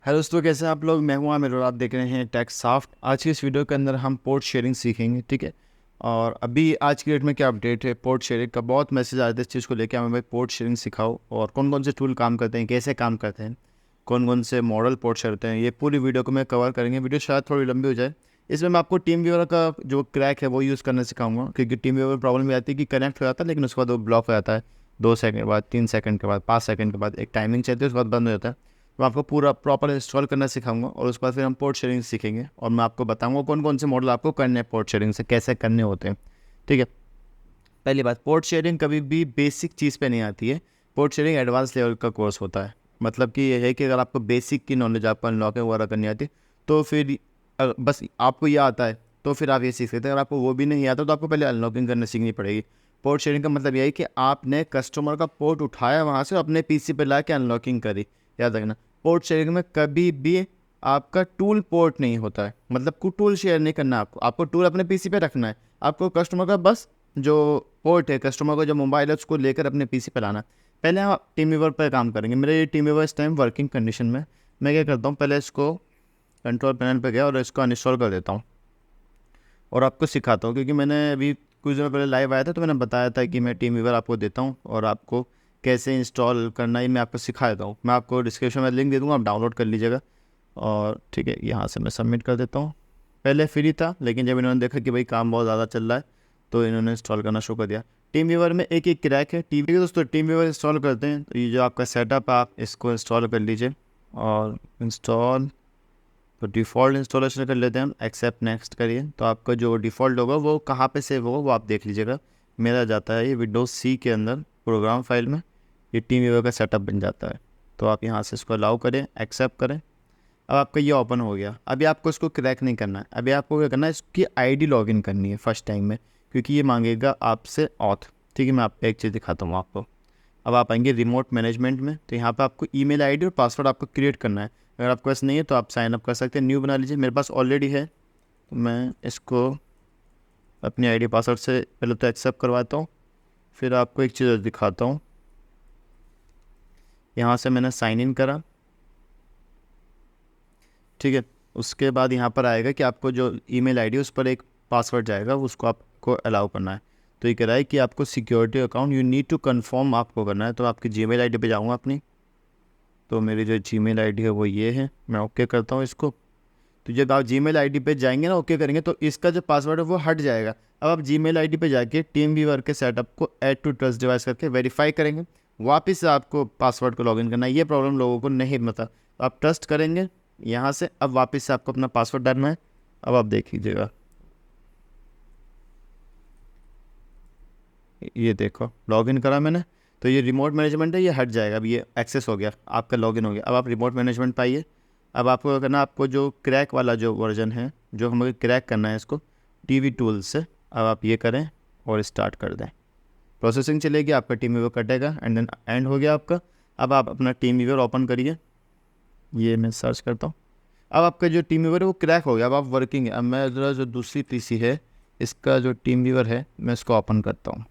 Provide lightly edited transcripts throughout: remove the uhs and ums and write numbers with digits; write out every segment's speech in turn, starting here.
Hello दोस्तों, कैसे हैं आप लोग। मैं हूं आमिर और आप देख रहे हैं टेकसॉफ्ट। आज की इस वीडियो के अंदर हम पोर्ट शेयरिंग सीखेंगे, ठीक है। और अभी आज की डेट में क्या अपडेट है पोर्ट शेयरिंग का, बहुत मैसेज आए थे इस चीज़ को लेकर हमें भाई पोर्ट शेयरिंग सिखाओ और कौन कौन से टूल काम करते हैं, कैसे काम करते हैं, कौन कौन से मॉडल पोर्ट शेयर होते हैं। ये पूरी वीडियो को मैं कवर करेंगे। वीडियो शायद थोड़ी लंबी हो जाए। इसमें मैं आपको टीम व्यूअर का जो क्रैक है वो यूज़ करना सिखाऊंगा, क्योंकि टीम व्यूअर में प्रॉब्लम ये आती है कि कनेक्ट हो जाता है लेकिन उसके बाद वो ब्लॉक हो जाता है 2 सेकंड के बाद, 3 सेकंड के बाद, 5 सेकंड के बाद एक टाइमिंग चलती है, उसके बाद बंद हो जाता है। मैं आपको पूरा प्रॉपर इंस्टॉल करना सिखाऊंगा और उसके बाद फिर हम पोर्ट शेयरिंग सीखेंगे और मैं आपको बताऊंगा कौन कौन से मॉडल आपको करने हैं पोर्ट शेयरिंग से, कैसे करने होते हैं, ठीक है। पहली बात, पोर्ट शेयरिंग कभी भी बेसिक चीज़ पे नहीं आती है। पोर्ट शेयरिंग एडवांस लेवल का कोर्स होता है। मतलब कि ये है कि अगर आपको बेसिक की नॉलेज, आपको अनलॉकिंग वगैरह करनी आती है तो फिर बस आपको ये आता है तो फिर आप ये सीख सकते हैं। अगर आपको वो भी नहीं आता तो आपको पहले अनलॉकिंग करना सीखनी पड़ेगी। पोर्ट शेयरिंग का मतलब यही है कि आपने कस्टमर का पोर्ट उठाया वहाँ से अपने पीसी पे ला के अनलॉकिंग करी। याद रखना, पोर्ट शेयरिंग में कभी भी आपका टूल पोर्ट नहीं होता है। मतलब टूल शेयर नहीं करना, आपको टूल अपने पीसी पे रखना है। आपको कस्टमर का बस जो पोर्ट है, कस्टमर का जो मोबाइल है उसको लेकर अपने पीसी पे लाना है। पहले हम टीम व्यूअर पर काम करेंगे। मेरे ये टीम व्यूअर इस टाइम वर्किंग कंडीशन में। मैं क्या करता हूँ, पहले इसको कंट्रोल पैनल पे गया और इसको अनइंस्टॉल कर देता हूँ और आपको सिखाता हूँ, क्योंकि मैंने अभी कुछ दिनों पहले लाइव आया था तो मैंने बताया था कि मैं टीम व्यूअर आपको देता हूँ और आपको कैसे इंस्टॉल करना है मैं आपको सिखा देता हूँ। मैं आपको डिस्क्रिप्शन में लिंक दे दूँगा, आप डाउनलोड कर लीजिएगा। और ठीक है, यहाँ से मैं सबमिट कर देता हूँ। पहले फ्री था लेकिन जब इन्होंने देखा कि भाई काम बहुत ज़्यादा चल रहा है तो इन्होंने इंस्टॉल करना शुरू कर दिया। टीम व्यूअर में एक एक क्रैक है। टीम दोस्तों, टीम व्यूअर इंस्टॉल करते हैं तो ये जो आपका सेटअप है आप इसको इंस्टॉल कर लीजिए और इंस्टॉल तो डिफ़ॉल्ट इंस्टॉलेशन कर लेते हैं हम। एक्सेप्ट नेक्स्ट करिए तो आपका जो डिफ़ॉल्ट होगा वो कहाँ पे सेव होगा वो आप देख लीजिएगा। मेरा जाता है ये विंडोज़ सी के अंदर प्रोग्राम फाइल में, ये टीम व्यूअर का सेटअप बन जाता है। तो आप यहाँ से इसको अलाउ करें, एक्सेप्ट करें। अब आपका ये ओपन हो गया। अभी आपको इसको क्रैक नहीं करना है। अभी आपको क्या करना है, इसकी आईडी लॉगिन करनी है फर्स्ट टाइम में, क्योंकि ये मांगेगा आपसे ऑथ। ठीक है, मैं आपको एक चीज़ दिखाता हूँ आपको। अब आप आएंगे रिमोट मैनेजमेंट में तो यहाँ पे आपको ईमेल आईडी और पासवर्ड आपको क्रिएट करना है। अगर आपके पास नहीं है तो आप साइन अप कर सकते हैं, न्यू बना लीजिए। मेरे पास ऑलरेडी है तो मैं इसको अपनी आईडी पासवर्ड से पहले तो एक्सेप्ट करवाता हूँ, फिर आपको एक चीज़ दिखाता हूँ। यहाँ से मैंने साइन इन करा, ठीक है। उसके बाद यहाँ पर आएगा कि आपको जो ईमेल आईडी उस पर एक पासवर्ड जाएगा, उसको आपको अलाउ करना है। तो ये कह रहा है कि आपको security account you need to confirm आपको करना है। तो आपकी जीमेल आईडी पे जाऊँगा अपनी, तो मेरी जो जीमेल आईडी है वो ये है। मैं ओके करता हूँ इसको। तो जब आप जीमेल आईडी पे जाएंगे ना, ओके करेंगे तो इसका जो पासवर्ड है वो हट जाएगा। अब आप जीमेल आईडी पे जाके टीम व्यूअर के सेटअप को ऐड टू ट्रस्ट डिवाइस करके वेरीफाई करेंगे। वापस से आपको पासवर्ड को लॉगिन करना है। ये प्रॉब्लम लोगों को नहीं पता। आप ट्रस्ट करेंगे यहाँ से। अब वापस से आपको अपना पासवर्ड डालना है। अब आप देख लीजिएगा, ये देखो लॉगिन करा मैंने। तो ये रिमोट मैनेजमेंट है, ये हट जाएगा। अब ये एक्सेस हो गया, आपका लॉगिन हो गया। अब आप रिमोट मैनेजमेंट पाइए। अब आपको क्या करना है, आपको जो क्रैक वाला जो वर्जन है, जो हमें क्रैक करना है इसको टीवी टूल से, अब आप ये करें और स्टार्ट कर दें। प्रोसेसिंग चलेगी, आपका टीम व्यूअर कटेगा एंड देन एंड हो गया आपका। अब आप अपना टीम व्यूअर ओपन करिए। ये मैं सर्च करता हूँ। अब आपका जो टीम व्यूअर है वो क्रैक हो गया। अब आप वर्किंग है। अब मैं ज़रा जो दूसरी पीसी है इसका जो टीम व्यूअर है मैं इसको ओपन करता हूँ।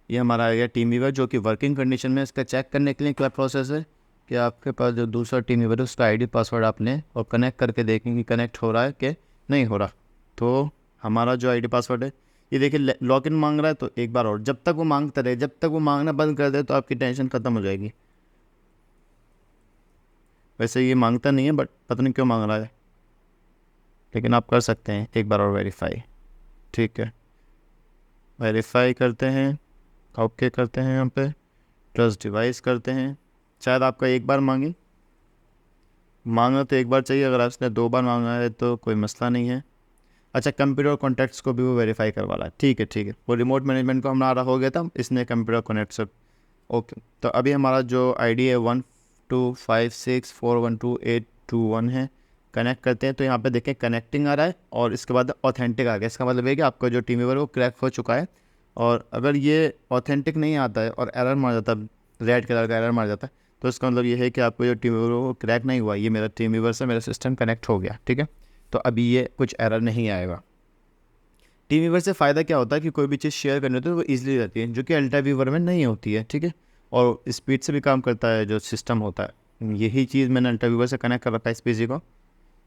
ये हमारा आ गया टीम व्यूअर जो कि वर्किंग कंडीशन में। इसका चेक करने के लिए क्या प्रोसेस है कि आपके पास जो दूसरा टीम व्यूअर है उसका आईडी पासवर्ड आपने और कनेक्ट करके देखेंगे कनेक्ट हो रहा है कि नहीं हो रहा। तो हमारा जो आईडी पासवर्ड है ये देखिए लॉगिन मांग रहा है। तो एक बार और जब तक वो मांगता रहे, जब तक वो मांगना बंद कर दे तो आपकी टेंशन ख़त्म हो जाएगी। वैसे ये मांगता नहीं है बट पता नहीं क्यों मांग रहा है, लेकिन आप कर सकते हैं एक बार और वेरीफाई। ठीक है, वेरीफाई करते हैं, ओके करते हैं, यहाँ पे ट्रस्ट डिवाइस करते हैं। शायद आपका एक बार मांगना तो एक बार चाहिए। अगर आपने 2 बार मांगा है तो कोई मसला नहीं है। अच्छा, कंप्यूटर कॉन्टैक्ट्स को भी वो वेरीफाई करवा रहा है। ठीक है ठीक है, वो रिमोट मैनेजमेंट को हमारा हो गया था, इसने कंप्यूटर कनेक्ट सब ओके। तो अभी हमारा जो आईडी है 1256412821 है। कनेक्ट करते हैं तो यहाँ पे देखें कनेक्टिंग आ रहा है और इसके बाद ऑथेंटिक आ गया। इसका मतलब है कि आपका जो टीम व्यूअर है वो क्रैक हो चुका है। और अगर ये ऑथेंटिक नहीं आता है और एरर मार जाता है, रेड कलर का एरर मार जाता है, तो इसका मतलब ये है कि आपको जो टीम व्यूअर है वो क्रैक नहीं हुआ। ये मेरा टीम व्यूअर से मेरा सिस्टम कनेक्ट हो गया, ठीक है। तो अभी ये कुछ एरर नहीं आएगा। टीम व्यूअर से फ़ायदा क्या होता है कि कोई भी चीज़ शेयर करनी होती है तो वो ईजिली रहती है, जो कि अल्ट्रा व्यूअर में नहीं होती है, ठीक है। और स्पीड से भी काम करता है जो सिस्टम होता है। यही चीज़ मैंने इंटरव्यूअर से कनेक्ट कर रखा है इस पीसी को।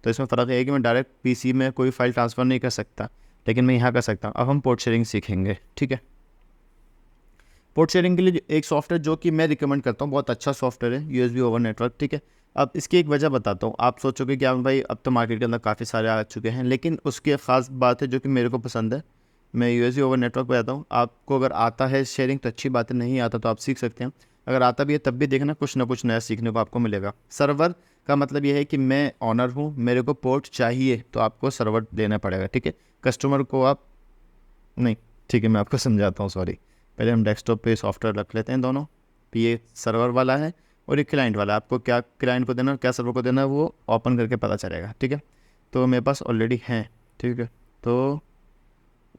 तो इसमें फ़र्क है कि मैं डायरेक्ट पीसी में कोई फाइल ट्रांसफ़र नहीं कर सकता, लेकिन मैं यहाँ कर सकता हूँ। अब हम पोर्ट शेयरिंग सीखेंगे, ठीक है। पोर्ट शेयरिंग के लिए एक सॉफ्टवेयर जो कि मैं रिकमेंड करता हूँ, बहुत अच्छा सॉफ्टवेयर है, यूएसबी ओवर नेटवर्क, ठीक है। अब इसकी एक वजह बताता हूँ। आप सोचोगे कि हाँ भाई अब तो मार्केट के अंदर काफ़ी सारे आ चुके हैं, लेकिन उसकी एक ख़ास बात है जो कि मेरे को पसंद है। मैं यूएसबी ओवर नेटवर्क पे आता हूँ। आपको अगर आता है शेयरिंग तो अच्छी बात है, नहीं आता तो आप सीख सकते हैं। अगर आता भी है तब भी देखना कुछ ना कुछ नया सीखने को आपको मिलेगा। सर्वर का मतलब ये है कि मैं ऑनर हूँ, मेरे को पोर्ट चाहिए तो आपको सर्वर देना पड़ेगा, ठीक है। कस्टमर को आप नहीं, ठीक है, मैं आपको समझाता हूँ, सॉरी। पहले हम डेस्कटॉप पे सॉफ्टवेयर रख लेते हैं दोनों। ये सर्वर वाला है और ये क्लाइंट वाला है। आपको क्या क्लाइंट को देना और क्या सर्वर को देना है वो ओपन करके पता चलेगा, ठीक है। तो मेरे पास ऑलरेडी है, ठीक है। तो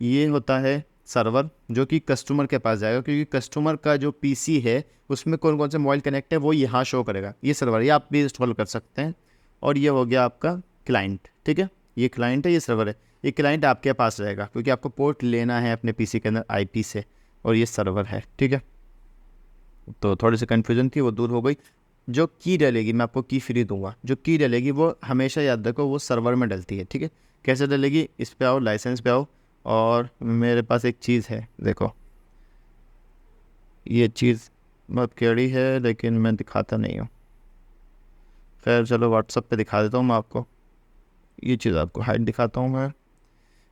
ये होता है सर्वर जो कि कस्टमर के पास जाएगा, क्योंकि कस्टमर का जो पीसी है उसमें कौन कौन से मोबाइल कनेक्ट है वो यहाँ शो करेगा। ये सर्वर, ये आप भी इंस्टॉल कर सकते हैं। और ये हो गया आपका क्लाइंट, ठीक है। ये क्लाइंट है, ये सर्वर है। ये क्लाइंट आपके पास रहेगा क्योंकि आपको पोर्ट लेना है अपने पीसी के अंदर आईपी से, और ये सर्वर है, ठीक है। तो थोड़ी सी कन्फ्यूजन थी, वो दूर हो गई। जो की डलेगी, मैं आपको की फ्री दूंगा, जो की डलेगी वो हमेशा याद रखो वो सर्वर में डलती है, ठीक है। कैसे डलेगी, इस पे आओ, लाइसेंस पे आओ, और मेरे पास एक चीज़ है, देखो ये चीज़ बहुत कैड़ी है लेकिन मैं दिखाता नहीं हूँ। खैर चलो व्हाट्सअप पे दिखा देता हूँ मैं आपको। ये चीज़ आपको हाइड दिखाता हूँ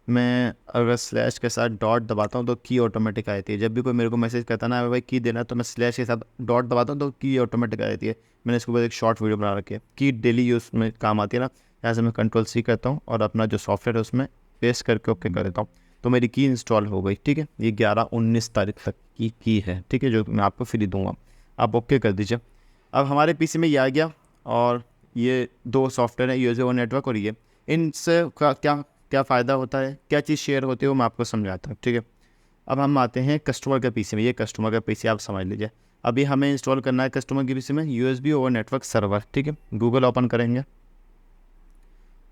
मैं अगर स्लैश के साथ डॉट दबाता हूँ तो की ऑटोमेटिक आती है। जब भी कोई मेरे को मैसेज करता है ना भाई की देना, तो मैं स्लैश के साथ डॉट दबाता हूँ तो की ऑटोमेटिक आती है। मैंने इसके ऊपर एक शॉर्ट वीडियो बना रखी है, की डेली यूज़ में काम आती है ना। यहाँ से मैं कंट्रोल-C करता हूँ और अपना जो सॉफ्टवेयर है उसमें पेस्ट करके ओके कर देता हूँ, तो मेरी की इंस्टॉल हो गई, ठीक है। ये 11-19 तारीख तक की है, ठीक है, जो मैं आपको फ्री दूँगा। आप ओके कर दीजिए। अब हमारे पीसी में ये आ गया, और ये 2 सॉफ्टवेयर है, यूएसबी ओवर नेटवर्क और ये। इनसे क्या क्या फ़ायदा होता है, क्या चीज़ शेयर होती है वो मैं आपको समझाता हूँ, ठीक है। अब हम आते हैं कस्टमर के पीसी में। ये कस्टमर का पीसी आप समझ लीजिए। अभी हमें इंस्टॉल करना है कस्टमर के पीसी में यूएसबी ओवर नेटवर्क सर्वर, ठीक है। गूगल ओपन करेंगे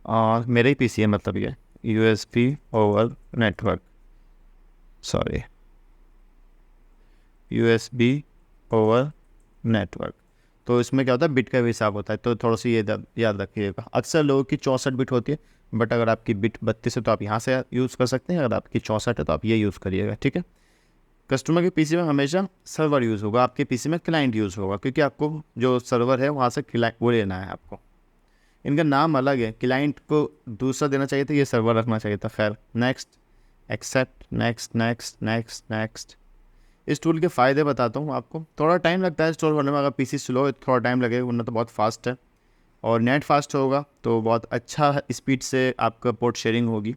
और मेरे ही पीसी है, मतलब ये USB over network, sorry, USB over network. तो इसमें क्या होता है, बिट का भी हिसाब होता है, तो थोड़ा सी ये याद रखिएगा। अक्सर लोगों की 64 बिट होती है, बट अगर आपकी बिट 32 है तो आप यहाँ से यूज़ कर सकते हैं, अगर आपकी 64 है तो आप ये यूज़ करिएगा, ठीक है। कस्टमर के पीसी में हमेशा सर्वर यूज़ होगा, आपके पीसी में क्लाइंट यूज़ होगा, क्योंकि आपको जो सर्वर है वहाँ से क्लाइंट वो लेना है आपको। इनका नाम अलग है, क्लाइंट को दूसरा देना चाहिए था, ये सर्वर रखना चाहिए था। खैर, next, accept, next next next next. इस टूल के फ़ायदे बताता हूँ आपको। थोड़ा टाइम लगता है इंस्टॉल करने में, अगर पीसी स्लो है तो थोड़ा टाइम लगेगा, वरना तो बहुत फास्ट है। और नेट फास्ट होगा तो बहुत अच्छा स्पीड से आपका पोर्ट शेयरिंग होगी।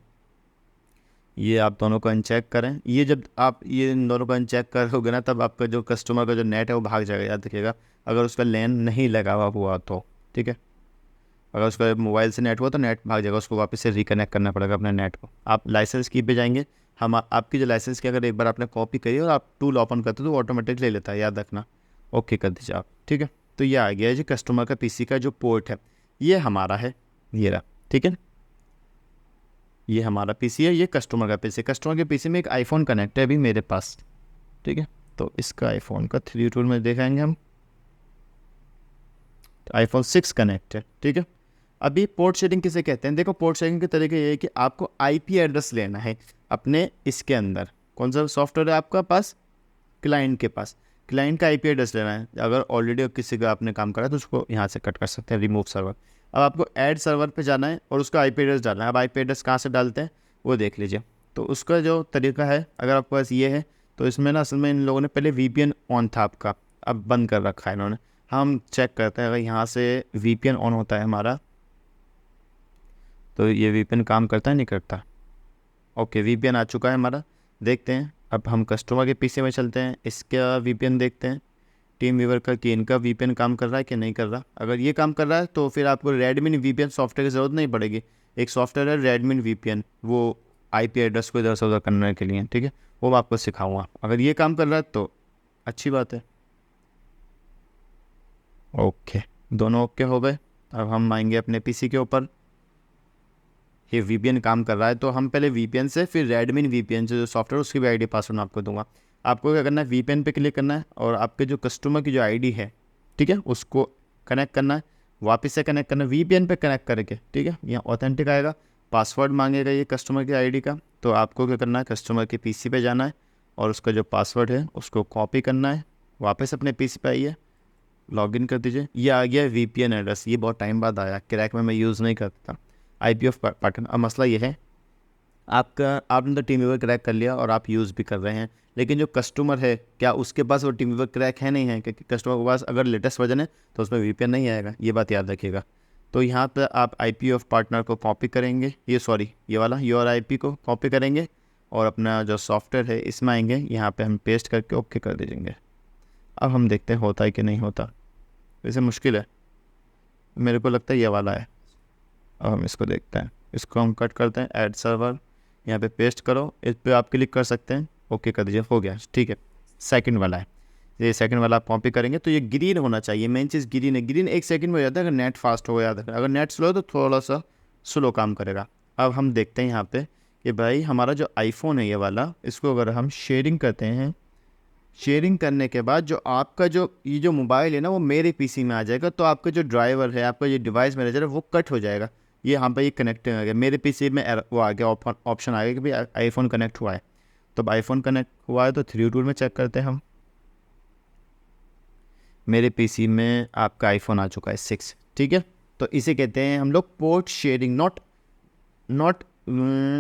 ये आप दोनों को अनचेक करें। ये जब आप ये इन दोनों को अनचेक करोगे ना, तब आपका जो कस्टमर का जो नेट है वो भाग जाएगा, याद रखिएगा। अगर उसका लैन नहीं लगा हुआ तो, ठीक है। अगर उसका मोबाइल से नेट हुआ तो नेट भाग जाएगा, उसको वापस से रिकनेक्ट करना पड़ेगा अपने नेट को। आप लाइसेंस की पे जाएंगे, हम आपकी जो लाइसेंस की अगर एक बार आपने कॉपी करी और आप टूल ओपन करते हो तो ऑटोमेटिक ले लेता है, याद रखना। ओके कर दीजिए आप, ठीक है। तो ये आ गया है जी कस्टमर का पीसी का जो पोर्ट है, ये हमारा है, ये रहा, ठीक है। ये हमारा पीसी है, ये कस्टमर का पीसी। कस्टमर के पीसी में एक आईफोन कनेक्ट है अभी मेरे पास, ठीक है। तो इसका आईफोन का 3 टूल में देखेंगे हम, आईफोन 6 कनेक्ट है, ठीक है। अभी पोर्ट शेयरिंग किसे कहते हैं, देखो पोर्ट शेयरिंग के तरीके ये है कि आपको आईपी एड्रेस लेना है अपने इसके अंदर। कौन सा सॉफ्टवेयर है आपका पास, क्लाइंट के पास, क्लाइंट का आईपी एड्रेस लेना है। अगर ऑलरेडी किसी का आपने काम करा तो उसको यहाँ से कट कर सकते हैं, रिमूव सर्वर। अब आपको ऐड सर्वर पे जाना है और उसका आईपी एड्रेस डालना है। अब आईपी एड्रेस कहाँ से डालते हैं वो देख लीजिए। तो उसका जो तरीका है, अगर आपके पास ये है तो इसमें ना असल में इन लोगों ने पहले वीपीएन ऑन था आपका, अब बंद कर रखा है इन्होंने। हम चेक करते हैं, अगर यहाँ से वीपीएन ऑन होता है हमारा तो ये वीपीएन काम करता है नहीं करता। ओके, वीपीएन आ चुका है हमारा, देखते हैं। अब हम कस्टमर के पीसी में चलते हैं, इसका वीपीएन देखते हैं टीम वीवर का कि इनका वीपीएन काम कर रहा है कि नहीं कर रहा। अगर ये काम कर रहा है तो फिर आपको रेडमिन वीपीएन सॉफ्टवेयर की ज़रूरत नहीं पड़ेगी। एक सॉफ्टवेयर है रेडमिन वीपीएन, वो आईपी एड्रेस को इधर से उधर करने के लिए, ठीक है। वो मैं आपको सिखाऊंगा। अगर ये काम कर रहा है तो अच्छी बात है। ओके, दोनों ओके हो गए। अब हम आएंगे अपने पीसी के ऊपर। ये वीपीएन काम कर रहा है तो हम पहले वीपीएन से, फिर रेडमिन वीपीएन से जो सॉफ्टवेयर उसकी भी आईडी पासवर्ड आपको दूंगा। आपको क्या करना है, वीपीएन पे क्लिक करना है और आपके जो कस्टमर की जो आईडी है, ठीक है, उसको कनेक्ट करना है, वापस से कनेक्ट करना है VPN पे कनेक्ट करके, ठीक है। यहाँ ऑथेंटिक आएगा, पासवर्ड मांगेगा ये कस्टमर की आईडी का। तो आपको क्या करना है, कस्टमर के PC पे जाना है और उसका जो पासवर्ड है उसको कॉपी करना है, वापस अपने PC पे आइए, लॉगिन कर दीजिए। ये आ गया VPN एड्रेस, ये बहुत टाइम बाद आया, क्रैक में मैं यूज़ नहीं करता, IP ऑफ पैटर्न। अब मसला ये है, आपने तो टीम वीवर क्रैक कर लिया और आप यूज़ भी कर रहे हैं, लेकिन जो कस्टमर है क्या उसके पास वो टीम वीवर क्रैक है, नहीं है, क्योंकि कस्टमर के पास अगर लेटेस्ट वर्जन है तो उसमें VPN नहीं आएगा, ये बात याद रखिएगा। तो यहाँ पर आप IP ऑफ पार्टनर को कॉपी करेंगे, ये वाला योर IP को कॉपी करेंगे और अपना जो सॉफ्टवेयर है इसमें आएंगे, यहाँ पे हम पेस्ट करके ओके कर दीजिएंगे। अब हम देखते हैं होता है कि नहीं होता, वैसे मुश्किल है, मेरे को लगता है ये वाला है। अब हम इसको देखते हैं, इसको हम कट करते हैं, ऐड सर्वर, यहाँ पे पेस्ट करो, इस पर आप क्लिक कर सकते हैं, ओके कर दीजिए, हो गया, ठीक है। सेकंड वाला है, ये सेकंड वाला आप कॉपी करेंगे तो ये ग्रीन होना चाहिए, मेन चीज़ ग्रीन है। ग्रीन 1 सेकंड में हो जाता है, अगर नेट फास्ट हो, याद रखना, अगर नेट स्लो है तो थोड़ा सा स्लो काम करेगा। अब हम देखते हैं यहाँ पे कि भाई हमारा जो आईफोन है ये वाला, इसको अगर हम शेयरिंग करते हैं, शेयरिंग करने के बाद जो आपका ये जो मोबाइल है ना वो मेरे PC में आ जाएगा, तो आपका जो ड्राइवर है, आपका ये डिवाइस मैनेजर है वो कट हो जाएगा। ये यहाँ पर ये कनेक्ट आ गया, मेरे PC में वो आ गया, ऑप्शन आ गया कि भाई आईफोन कनेक्ट हुआ है। तो अब आईफोन कनेक्ट हुआ है तो 3 टूल में चेक करते हैं हम। मेरे PC में आपका आईफोन आ चुका है 6, ठीक है। तो इसे कहते हैं हम लोग पोर्ट शेयरिंग, नॉट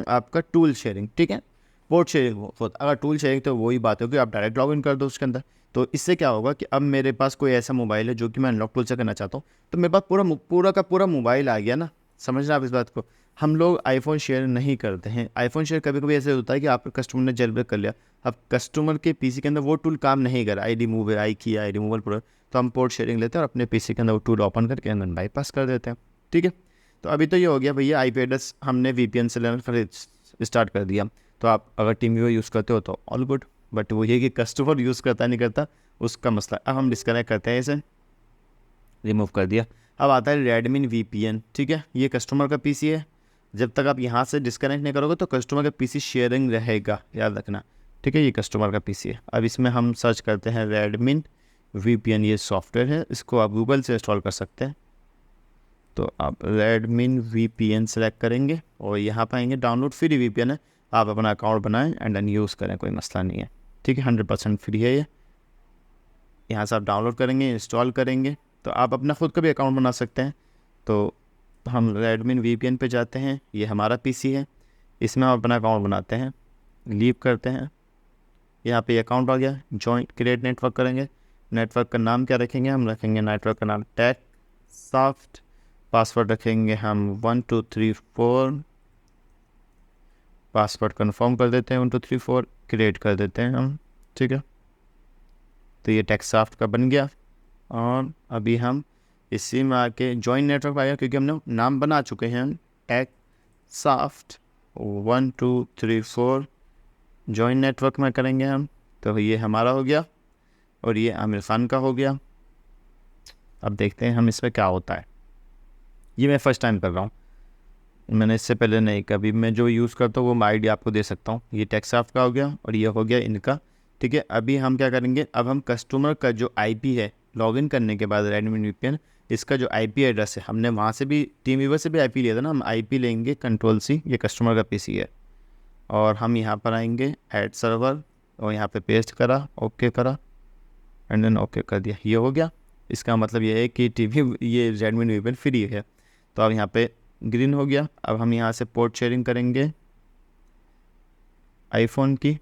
आपका टूल शेयरिंग, ठीक है। पोर्ट शेयरिंग, अगर टूल शेयरिंग तो वही बात होगी, आप डायरेक्ट लॉग इन कर दो उसके अंदर। तो इससे क्या होगा कि अब मेरे पास कोई ऐसा मोबाइल है जो कि मैं अनलॉक टूल से करना चाहता हूँ, तो मेरे पास पूरा का पूरा मोबाइल आ गया ना, समझना आप इस बात को। हम लोग आईफोन शेयर नहीं करते हैं, आईफोन शेयर कभी कभी ऐसे होता है कि आपके कस्टमर ने जेल ब्रेक कर लिया, अब कस्टमर के PC के अंदर वो टूल काम नहीं कर रहा, ID मूव है, आई रिमूवल प्रो, तो हम पोर्ट शेयरिंग लेते हैं और अपने PC के अंदर वो टूल ओपन करके अंदर बाईपास कर देते हैं, ठीक है। तो अभी तो ये हो गया भैया, IP एड्रेस हमने VPN से लेना फिर स्टार्ट कर दिया। तो आप अगर टीम व्यूअर यूज़ करते हो तो ऑल गुड, बट वो ये कि कस्टमर यूज़ करता नहीं करता उसका मसला। अब हम डिस्कनेक्ट करते हैं, इसे रिमूव कर दिया। अब आता है रेडमिन VPN, ठीक है। ये कस्टमर का PC है, जब तक आप यहाँ से डिस्कनेक्ट नहीं करोगे तो कस्टमर का PC शेयरिंग रहेगा, याद रखना, ठीक है। ये कस्टमर का PC है। अब इसमें हम सर्च करते हैं रेडमिन VPN, ये सॉफ्टवेयर है, इसको आप गूगल से इंस्टॉल कर सकते हैं। तो आप रेडमिन VPN सेलेक्ट करेंगे और यहाँ पर आएंगे, डाउनलोड फ्री VPN है, आप अपना अकाउंट बनाएं एंड देन यूज़ करें, कोई मसला नहीं है, ठीक है। 100% फ्री है ये। यहाँ से आप डाउनलोड करेंगे, इंस्टॉल करेंगे, तो आप अपना खुद का भी अकाउंट बना सकते हैं। तो हम रेडमिन VPN पे जाते हैं, ये हमारा PC है, इसमें हम अपना अकाउंट बनाते हैं, लीव करते हैं, यहाँ पे अकाउंट आ गया, जॉइंट क्रिएट नेटवर्क करेंगे। नेटवर्क का नाम क्या रखेंगे, हम रखेंगे नेटवर्क का नाम टेक सॉफ्ट, पासवर्ड रखेंगे हम 1234, पासवर्ड कंफर्म कर देते हैं 1234, क्रिएट कर देते हैं हम, ठीक है। तो ये टेक्सॉफ्ट का बन गया और अभी हम इसी में आके जॉइन नेटवर्क आएगा, क्योंकि हमने नाम बना चुके हैं टेक्सॉफ्ट 1234, जॉइन नेटवर्क में करेंगे हम। तो ये हमारा हो गया और ये आमिर खान का हो गया। अब देखते हैं हम इसमें क्या होता है। ये मैं फ़र्स्ट टाइम कर रहा हूँ, मैंने इससे पहले नहीं, कभी मैं जो यूज़ करता हूँ वो मैं आईडी आपको दे सकता हूँ। ये टेक्सॉफ्ट का हो गया और ये हो गया इनका, ठीक है। अभी हम क्या करेंगे, अब हम कस्टमर का जो IP है, लॉगिन करने के बाद रेडमिन VPN, इसका जो IP एड्रेस है, हमने वहाँ से भी टीम व्यूअर से भी IP लिया था ना, हम IP लेंगे Ctrl+C, ये कस्टमर का PC है, और हम यहाँ पर आएंगे ऐड सर्वर और यहाँ पे पेस्ट करा, ओके करा एंड देन ओके कर दिया, ये हो गया। इसका मतलब ये है कि ये रेडमिन VPN फ्री है। तो अब यहाँ पे ग्रीन हो गया। अब हम यहाँ से पोर्ट शेयरिंग करेंगे, आईफोन की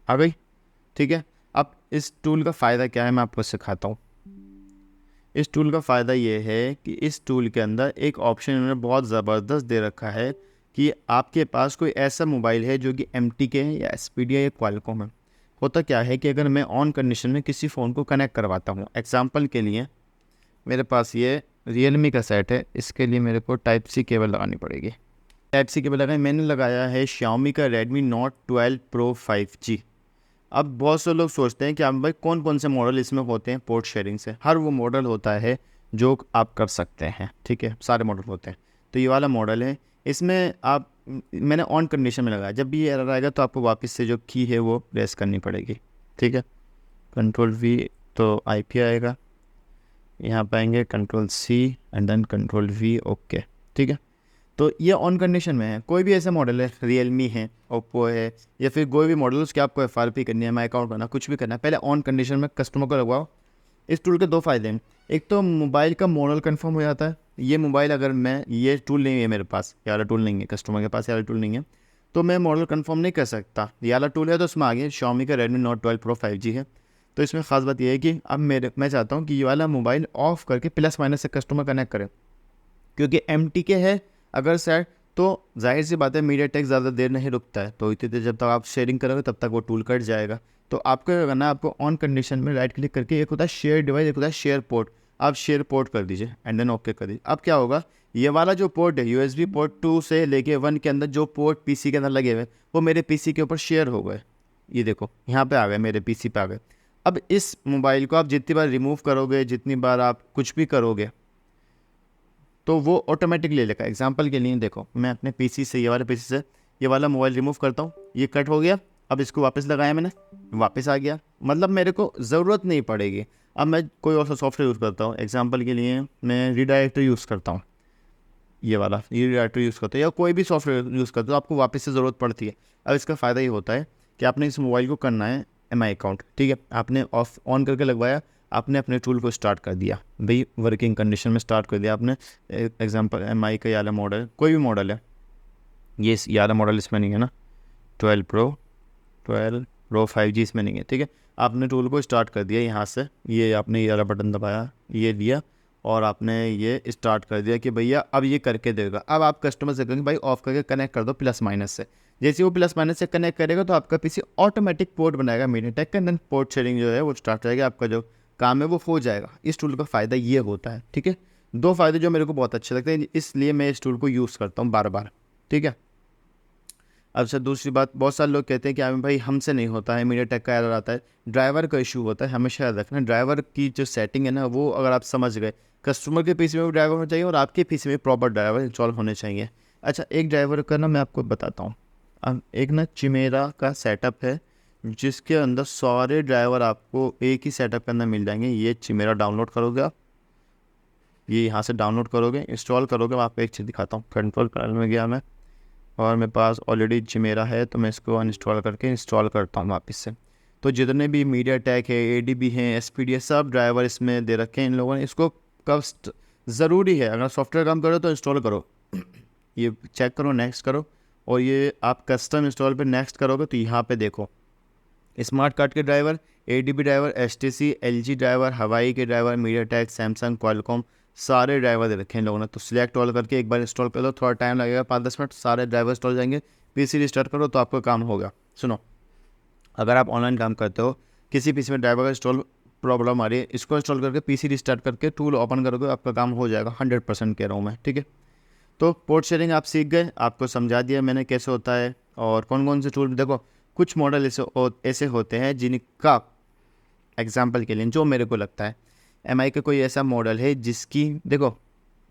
आ गई, ठीक है। अब इस टूल का फ़ायदा क्या है मैं आपको सिखाता हूँ। इस टूल का फ़ायदा ये है कि इस टूल के अंदर एक ऑप्शन इन्होंने बहुत ज़बरदस्त दे रखा है कि आपके पास कोई ऐसा मोबाइल है जो कि MTK है या SPDI या क्वालकॉम है। होता क्या है कि अगर मैं ऑन कंडीशन में किसी फ़ोन को कनेक्ट करवाता हूँ, एग्जांपल के लिए मेरे पास ये Realme का सेट है, इसके लिए मेरे को Type-C केबल लगानी पड़ेगी। Type-C केबल लगाई, मैंने लगाया है Xiaomi का Redmi Note 12 Pro 5G। अब बहुत से लोग सोचते हैं कि अब भाई कौन कौन से मॉडल इसमें होते हैं पोर्ट शेयरिंग से। हर वो मॉडल होता है जो आप कर सकते हैं, ठीक है, सारे मॉडल होते हैं। तो ये वाला मॉडल है, इसमें आप मैंने ऑन कंडीशन में लगाया, जब भी ये एरर आएगा तो आपको वापस से जो की है वो प्रेस करनी पड़ेगी, ठीक है। Ctrl+V तो IP आएगा, यहाँ पे आएंगे Ctrl+C and then Ctrl+V, okay, ठीक है। तो ये ऑन कंडीशन में है। कोई भी ऐसा मॉडल है, रियलमी है, ओप्पो है, या फिर कोई भी मॉडल उसके आपको FRP करनी है, माई अकाउंट करना, कुछ भी करना है, पहले ऑन कंडीशन में कस्टमर को लगवाओ। इस टूल के दो फ़ायदे हैं। एक तो मोबाइल का मॉडल कंफर्म हो जाता है। ये मोबाइल अगर मैं, ये टूल नहीं है मेरे पास, ये वाला टूल नहीं है, कस्टमर के पास ये वाला टूल नहीं है, तो मैं मॉडल कंफर्म नहीं कर सकता। ये वाला टूल है तो उसमें आ गया Xiaomi का Redmi Note 12 Pro 5G है। तो इसमें ख़ास बात यह है कि अब मैं चाहता हूँ कि ये वाला मोबाइल ऑफ करके प्लस माइनस से कस्टमर कनेक्ट करें, क्योंकि MTK है अगर सेट, तो जाहिर सी बात है MediaTek ज़्यादा देर नहीं रुकता है, तो इतनी देर जब तक आप शेयरिंग करोगे तब तक वो टूल कट जाएगा। तो आपको क्या करना है, आपको ऑन कंडीशन में राइट क्लिक करके, एक होता है शेयर डिवाइस, एक होता है शेयर पोर्ट, आप शेयर पोर्ट कर दीजिए एंड देन ओके कर दीजिए। अब क्या होगा, ये वाला जो पोर्ट है USB पोर्ट 2 से लेके 1 के अंदर जो पोर्ट PC के अंदर लगे हुए वो मेरे PC के ऊपर शेयर हो गए। ये देखो यहाँ पे आ गए, मेरे PC पे आ गए। अब इस मोबाइल को आप जितनी बार रिमूव करोगे, जितनी बार आप कुछ भी करोगे, तो वो ऑटोमेटिक ले लेगा। एग्जांपल के लिए देखो, मैं अपने PC से, ये वाले PC से ये वाला मोबाइल रिमूव करता हूँ, ये कट हो गया। अब इसको वापस लगाया मैंने, वापस आ गया, मतलब मेरे को ज़रूरत नहीं पड़ेगी। अब मैं कोई और सा सॉफ्टवेयर यूज़ करता हूँ, एग्जांपल के लिए मैं रीडायरेक्टर यूज़ करता हूँ, ये वाला रीडायरेक्टर यूज़ करता हूँ, या कोई भी सॉफ्टवेयर यूज़ करता हूँ, आपको वापस से ज़रूरत पड़ती है। अब इसका फ़ायदा ये होता है कि आपने इस मोबाइल को करना है MI अकाउंट, ठीक है, आपने ऑफ ऑन करके लगवाया, आपने अपने टूल को स्टार्ट कर दिया, भाई वर्किंग कंडीशन में स्टार्ट कर दिया आपने। एग्जांपल MI का याला मॉडल, कोई भी मॉडल है, ये याला मॉडल इसमें नहीं है ना, 12 Pro 5G इसमें नहीं है, ठीक है। आपने टूल को स्टार्ट कर दिया यहाँ से, ये आपने ये वाला बटन दबाया, ये लिया और आपने ये स्टार्ट कर दिया कि भैया अब ये करके देगा। अब आप कस्टमर से कहेंगे भाई ऑफ करके कनेक्ट कर दो प्लस माइनस से। जैसे वो प्लस माइनस से कनेक्ट करेगा तो आपका PC ऑटोमेटिक पोर्ट बनाएगा MediaTek का, देन पोर्ट शेयरिंग जो है वो स्टार्ट रहेगा, आपका जो काम है वो हो जाएगा। इस टूल का फ़ायदा ये होता है, ठीक है। दो फ़ायदे जो मेरे को बहुत अच्छे लगते हैं, इसलिए मैं इस टूल को यूज़ करता हूँ बार बार, ठीक है। अब सर दूसरी बात, बहुत सारे लोग कहते हैं कि भाई हमसे नहीं होता है, MediaTek का एरर आता है, ड्राइवर का इशू होता है। हमेशा याद रखना, ड्राइवर की जो सेटिंग है ना, वो अगर आप समझ गए, कस्टमर के PC में भी ड्राइवर होना चाहिए और आपके PC में प्रॉपर ड्राइवर इंस्टॉल होने चाहिए। अच्छा, एक ड्राइवर का ना मैं आपको बताता हूँ। अब एक ना चिमेरा का सेटअप है जिसके अंदर सारे ड्राइवर आपको एक ही सेटअप के अंदर मिल जाएंगे। ये चिमेरा डाउनलोड करोगे आप, ये यहाँ से डाउनलोड करोगे, इंस्टॉल करोगे। मैं आपको एक चीज़ दिखाता हूँ, कंट्रोल पैनल में गया मैं और मेरे पास ऑलरेडी चिमेरा है, तो मैं इसको अनइंस्टॉल करके इंस्टॉल करता हूँ वापस से। तो जितने भी MediaTek है, ADB हैं, SPD है, सब ड्राइवर इसमें दे रखे हैं इन लोगों ने। इसको कब ज़रूरी है, अगर सॉफ्टवेयर काम करो तो इंस्टॉल करो, ये चेक करो, नेक्स्ट करो, और ये आप कस्टम इंस्टॉल पे नेक्स्ट करोगे तो यहाँ पे देखो स्मार्ट कार्ड के driver, ADB driver, HTC, LG driver, हवाई के ड्राइवर, MediaTek, सैमसंग, क्वालकॉम, सारे ड्राइवर दे रखे हैं लोगों ने। तो सिलेक्ट ऑल करके एक बार इंस्टॉल कर लो, थोड़ा टाइम लगेगा, 5-10 मिनट, सारे ड्राइवर इंस्टॉल जाएंगे। PC रिस्टार्ट करो तो आपका काम होगा। सुनो, अगर आप ऑनलाइन काम करते हो, किसी PC में ड्राइवर का इंस्टॉल प्रॉब्लम आ रही है, इसको इंस्टॉल करके PC रिस्टार्ट करके टूल ओपन करोगे, आपका काम हो जाएगा, 100% कह रहा हूँ मैं, ठीक है। तो पोर्ट शेयरिंग आप सीख गए, आपको समझा दिया मैंने कैसे होता है और कौन कौन से टूल। देखो कुछ मॉडल ऐसे होते हैं जिनका, एग्जांपल के लिए जो मेरे को लगता है MI का कोई ऐसा मॉडल है जिसकी, देखो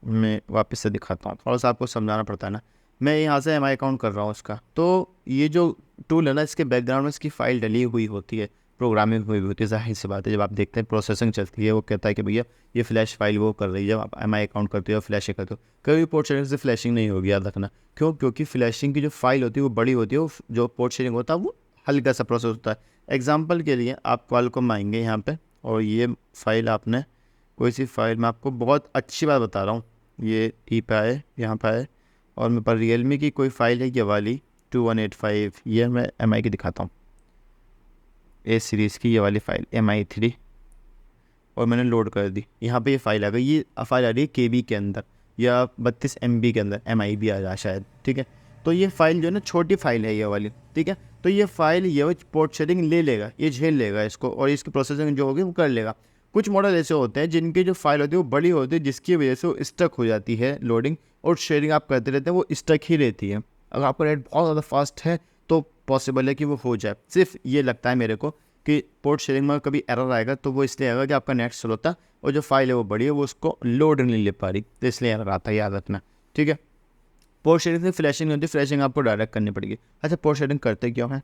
मैं वापस से दिखाता हूँ, थोड़ा सा आपको समझाना पड़ता है ना। मैं यहाँ से MI अकाउंट कर रहा हूँ उसका, तो ये जो टूल है ना, इसके बैकग्राउंड में इसकी फ़ाइल डली हुई होती है, प्रोग्रामिंग हुई होती है। जाहिर सी बात है, जब आप देखते हैं प्रोसेसिंग चलती है, वो कहता है कि भैया ये फ्लैश फाइल वो कर रही है। जब आप MI अकाउंट करते हो, फ्लैश करते हो, कभी पोर्ट शेयरिंग से फ्लैशिंग नहीं होगी, याद रखना। क्यों? क्योंकि फ्लैशिंग की जो फाइल होती है वो बड़ी होती है, वो जो पोर्ट शेयरिंग होता है वो हल्का सा प्रोसेस होता है। एग्जाम्पल के लिए आप क्वालकॉम आएंगे यहाँ पर, और ये फाइल आपने कोई सी फाइल, मैं आपको बहुत अच्छी बात बता रहा हूँ, ये ई पे आए, यहाँ पे आए, और मेरे पास रियलमी की कोई फ़ाइल है ये वाली 2185, ये मैं MI की दिखाता हूँ, A सीरीज़ की ये वाली फ़ाइल MI3, और मैंने लोड कर दी। यहाँ पे ये फ़ाइल आ गई, ये फाइल आ रही है KB के अंदर या 32 MB के अंदर, MI भी आ रहा शायद, ठीक है। तो ये फ़ाइल जो है ना, छोटी फ़ाइल है ये वाली, ठीक है। तो ये फ़ाइल ये पोर्ट शेयरिंग ले लेगा, ये झेल लेगा इसको, और इसकी प्रोसेसिंग जो होगी वो कर लेगा। कुछ मॉडल ऐसे होते हैं जिनकी जो फाइल होती है वो बड़ी होती है, जिसकी वजह से वो स्टक हो जाती है लोडिंग, और शेयरिंग आप करते रहते हैं वो स्टक ही रहती है। अगर आपका नेट बहुत ज़्यादा फास्ट है तो पॉसिबल है कि वो हो जाए। सिर्फ ये लगता है मेरे को कि पोर्ट शेयरिंग में कभी एरर आएगा तो वो इसलिए आएगा कि आपका नेट स्लो होता है और जो फाइल है वो बड़ी है, वो उसको लोड नहीं ले पा रही, तो इसलिए एरर आता है, याद रखना, ठीक है। पोर्ट शेयरिंग से फ्लैशिंग नहीं होती, फ्लैशिंग आपको डायरेक्ट करनी पड़ेगी। अच्छा, पोर्ट शेयरिंग करते क्यों है?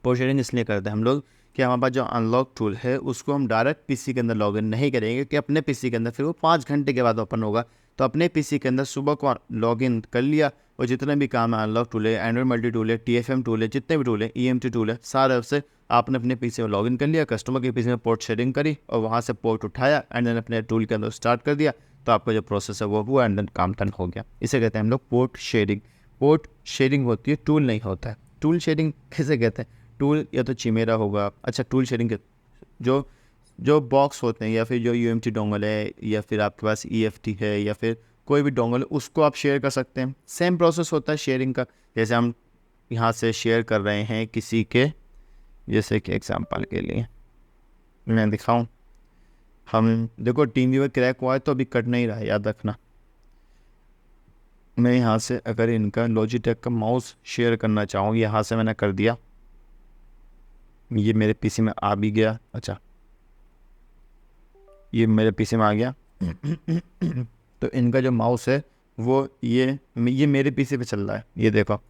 पोर्ट शेयरिंग इसलिए करते हैं हम लोग कि हमारे पास जो अनलॉक टूल है उसको हम डायरेक्ट पीसी के अंदर लॉगिन नहीं करेंगे कि अपने पीसी के अंदर, फिर वो 5 घंटे के बाद ओपन होगा। तो अपने पीसी के अंदर सुबह को लॉगिन कर लिया और जितने भी काम है, अनलॉक टूल है, एंड्रॉइड मल्टी टूल है, TFM टूल है, जितने भी टूल है, EMT टूल है, सारे उससे आपने अपने पीसी में लॉगिन कर लिया, कस्टमर के पीसी में पोर्ट शेयरिंग करी और वहाँ से पोर्ट उठाया एंड देन अपने टूल के अंदर स्टार्ट कर दिया। तो आपका जो प्रोसेस है वो हुआ एंड देन काम डन हो गया। इसे कहते हैं हम लोग पोर्ट शेयरिंग। पोर्ट शेयरिंग होती है, टूल नहीं होता है। टूल शेयरिंग कैसे कहते हैं? टूल या तो चिमेरा होगा, अच्छा टूल शेयरिंग के जो जो बॉक्स होते हैं या फिर जो UMT डोंगल है या फिर आपके पास EFT है या फिर कोई भी डोंगल, उसको आप शेयर कर सकते हैं। सेम प्रोसेस होता है शेयरिंग का। जैसे हम यहाँ से शेयर कर रहे हैं किसी के, जैसे कि एग्जांपल के लिए मैं दिखाऊं, हम देखो टीम व्यूअर क्रैक हुआ है तो अभी कट नहीं रहा है, याद रखना। मैं यहाँ से अगर इनका लॉजिटेक का माउस शेयर करना चाहूँ, यहाँ से मैंने कर दिया, ये मेरे पीसी में आ भी गया। अच्छा, ये मेरे पीसी में आ गया। तो इनका जो माउस है वो ये मेरे पीसी पे चल रहा है। ये देखो,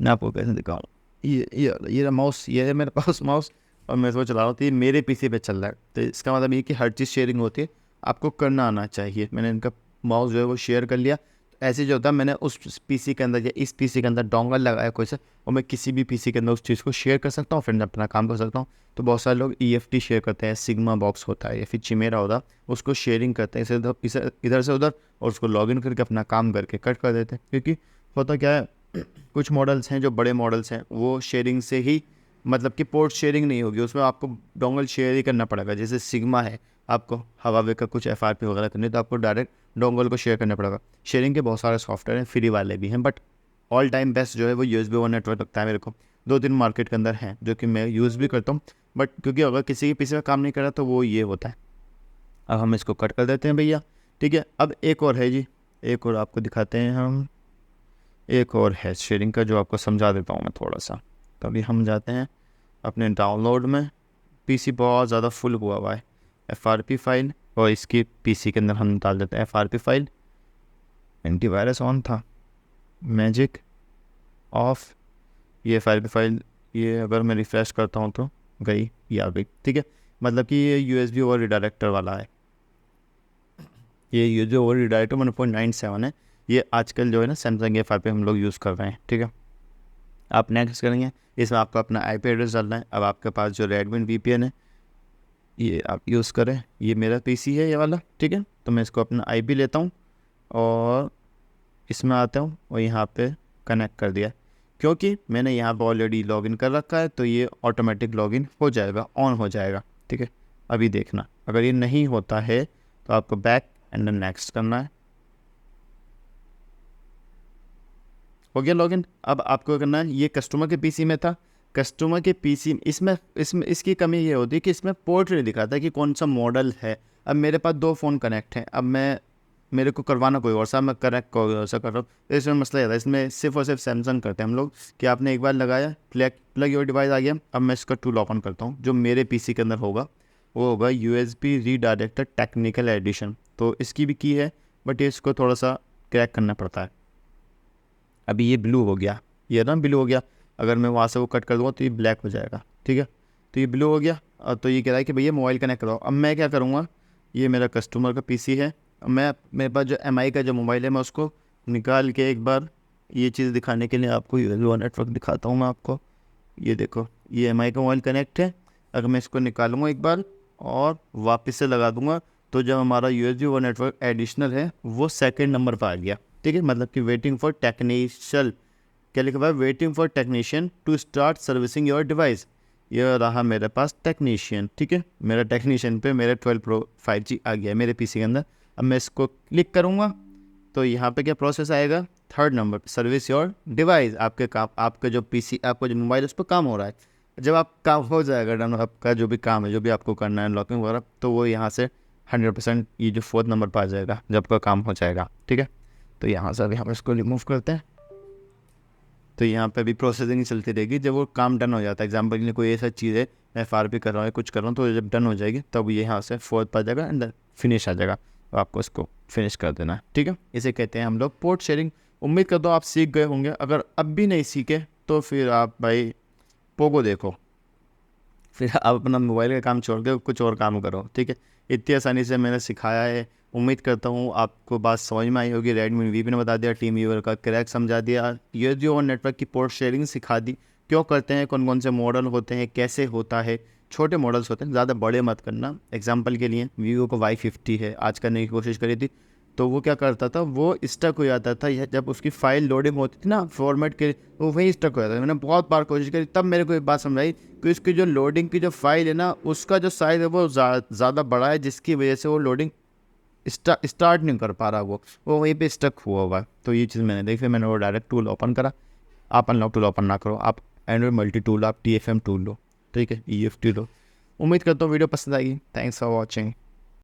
मैं आपको कैसे दिखाऊँ, ये माउस, ये है मेरे पास माउस और मैं इसको चला रहा हूँ, तो ये मेरे पीसी पे चल रहा है। तो इसका मतलब ये कि हर चीज़ शेयरिंग होती है, आपको करना आना चाहिए। मैंने इनका माउस जो है वो शेयर कर लिया। ऐसे जो होता है, मैंने उस पीसी के अंदर या इस पीसी के अंदर डोंगल लगाया कोई सा, और मैं किसी भी पीसी के अंदर उस चीज़ को शेयर कर सकता हूँ, फिर मैं अपना काम कर सकता हूँ। तो बहुत सारे लोग EFT शेयर करते हैं, सिग्मा बॉक्स होता है या फिर चिमेरा होता है, उसको शेयरिंग करते हैं इधर से उधर, और उसको लॉगिन करके अपना काम करके कट कर देते हैं। क्योंकि होता क्या है, कुछ मॉडल्स हैं जो बड़े मॉडल्स हैं वो शेयरिंग से ही, मतलब कि पोर्ट शेयरिंग नहीं होगी, उसमें आपको डोंगल शेयर ही करना पड़ेगा। जैसे सिग्मा है, आपको हवावे का कुछ FRP वगैरह करनी तो आपको डायरेक्ट डोंगल को शेयर करना पड़ेगा। शेयरिंग के बहुत सारे सॉफ्टवेयर हैं, फ्री वाले भी हैं, बट ऑल टाइम बेस्ट जो है वो USB 1 नेटवर्क लगता है मेरे को। 2-3 मार्केट के अंदर हैं जो कि मैं यूज़ भी करता हूँ, बट क्योंकि अगर किसी के पीछे में काम नहीं कर रहा तो वो ये होता है। अब हम इसको कट कर देते हैं भैया, ठीक है। अब एक और है जी, एक और आपको दिखाते हैं हम, एक और है शेयरिंग का जो आपको समझा देता हूँ मैं थोड़ा सा। तभी हम जाते हैं अपने डाउनलोड में, पीसी बहुत ज़्यादा फुल हुआ है, FRP फाइल, और इसकी पीसी के अंदर हम डाल देते हैं FRP फाइल। एंटीवायरस ऑन था, मैजिक ऑफ, ये FRP फाइल, ये अगर मैं रिफ़्रेश करता हूँ तो गई, ये आ गई, ठीक है। मतलब कि ये USB ओवर रिडायरेक्टर वाला है, ये USB ओवर रिडायरेक्टर 1.97 है। ये आजकल जो है ना सैमसंग FRP हम लोग यूज़ कर रहे हैं, ठीक है। आप नेक्स्ट करेंगे, इसमें आपको अपना IP एड्रेस डालना है। अब आपके पास जो रेडमी VPN है ये आप यूज़ करें, ये मेरा पीसी है ये वाला, ठीक है। तो मैं इसको अपना IP लेता हूँ और इसमें आता हूँ और यहाँ पे कनेक्ट कर दिया, क्योंकि मैंने यहाँ पे ऑलरेडी लॉगिन कर रखा है, तो ये ऑटोमेटिक लॉगिन हो जाएगा, ऑन हो जाएगा, ठीक है। अभी देखना, अगर ये नहीं होता है तो आपको बैक एंड नेक्स्ट करना है। हो गया लॉगिन। अब आपको करना है, ये कस्टमर के पीसी में था, कस्टमर के पीसी इसमें इसमें इसकी कमी ये होती है कि इसमें पोर्ट नहीं दिखाता कि कौन सा मॉडल है। अब मेरे पास 2 फ़ोन कनेक्ट हैं, अब मेरे को करवाना कोई और सा, मैं कनेक्ट कोई और सा कर रहा हूँ, तो इसमें मसला ये था। इसमें सिर्फ और सिर्फ सैमसंग करते हैं हम लोग कि आपने एक बार लगाया, प्लग योर डिवाइस आ गया। अब मैं इसका टूल ओपन करता हूँ, जो मेरे पीसी के अंदर होगा वो होगा USB रीडायरेक्टर टेक्निकल एडिशन। तो इसकी भी की है, बट ये इसको थोड़ा सा क्रैक करना पड़ता है। अभी ये ब्लू हो गया, ये ना ब्लू हो गया, अगर मैं वहाँ से वो कट कर दूँगा तो ये ब्लैक हो जाएगा, ठीक है। तो ये ब्लू हो गया, तो ये कह रहा है कि भैया मोबाइल कनेक्ट कराओ। अब मैं क्या करूँगा, ये मेरा कस्टमर का पीसी है, मैं मेरे पास जो MI का जो मोबाइल है मैं उसको निकाल के एक बार ये चीज़ दिखाने के लिए आपको USB नेटवर्क दिखाता हूँ मैं आपको। ये देखो, ये MI का मोबाइल कनेक्ट है। अगर मैं इसको निकालूँगा एक बार और वापस से लगा दूँगा, तो जब हमारा USB नेटवर्क एडिशनल है वो सेकंड नंबर पर आ गया, ठीक है। मतलब कि वेटिंग फॉर टेक्नीशियन, क्या लिखा हुआ है, waiting for technician to start servicing your device. ये रहा मेरे पास टेक्नीशियन, ठीक है। मेरा टेक्नीशियन पे मेरा 12 Pro 5G आ गया है मेरे पीसी के अंदर। अब मैं इसको क्लिक करूँगा तो यहाँ पे क्या प्रोसेस आएगा, 3rd नंबर पे सर्विस योर डिवाइस। आपके काम, आपका जो पीसी, आपका जो मोबाइल उस पर काम हो रहा है। जब आप काम हो जाएगा डन, आपका जो भी काम है, जो भी आपको करना है लॉकिंग वगैरह, तो वो यहाँ से 100% ये जो 4th नंबर पर आ जाएगा जब आपका काम हो जाएगा, ठीक है। तो यहाँ से अभी हम इसको रिमूव करते हैं, तो यहाँ पे भी प्रोसेसिंग चलती रहेगी। जब वो काम डन हो जाता है, एग्जाम्पल के लिए कोई ऐसा चीज़ है, मैं FRP कर रहा हूँ, कुछ कर रहा हूँ, तो जब डन हो जाएगी तब ये यहाँ से 4th पर आ जाएगा एंड फिनिश आ जाएगा, तो आपको इसको फिनिश कर देना है, ठीक है। इसे कहते हैं हम लोग पोर्ट शेयरिंग। उम्मीद करता हूँ आप सीख गए होंगे। अगर अब भी नहीं सीखे तो फिर आप भाई पोगो देखो, फिर आप अपना मोबाइल का काम छोड़ के कुछ और काम करो, ठीक है। इतनी आसानी से मैंने सिखाया है। उम्मीद करता हूँ आपको बात समझ में आई होगी। रेडमी वी ने बता दिया, टीम व्यूअर का क्रैक समझा दिया, ये जो नेटवर्क की पोर्ट शेयरिंग सिखा दी, क्यों करते हैं, कौन कौन से मॉडल होते हैं, कैसे होता है। छोटे मॉडल्स होते हैं, ज़्यादा बड़े मत करना। एग्जांपल के लिए वीवो को Y50 है, आज करने की कोशिश करी थी, तो वो क्या करता था, वो स्टक हो जाता था। यह जब उसकी फ़ाइल लोडिंग होती थी ना फॉर्मेट के, वो वहीं स्टक हो जाता था। मैंने बहुत बार कोशिश करी, तब मेरे को एक बात समझ आई कि उसकी जो लोडिंग की जो फाइल है ना, उसका जो साइज़ है वो ज़्यादा बड़ा है, जिसकी वजह से वो लोडिंग स्टार्ट नहीं कर पा रहा, वो वहीं पे स्टक हुआ है। तो ये चीज़ मैंने देखी, फिर मैंने वो डायरेक्ट टूल ओपन करा। आप अनलॉक टूल ओपन ना करो, आप एंड्रॉइड मल्टी टूल, आप TFM टूल लो, ठीक है, EFT लो। उम्मीद करता हूँ वीडियो पसंद आएगी। Thanks for watching.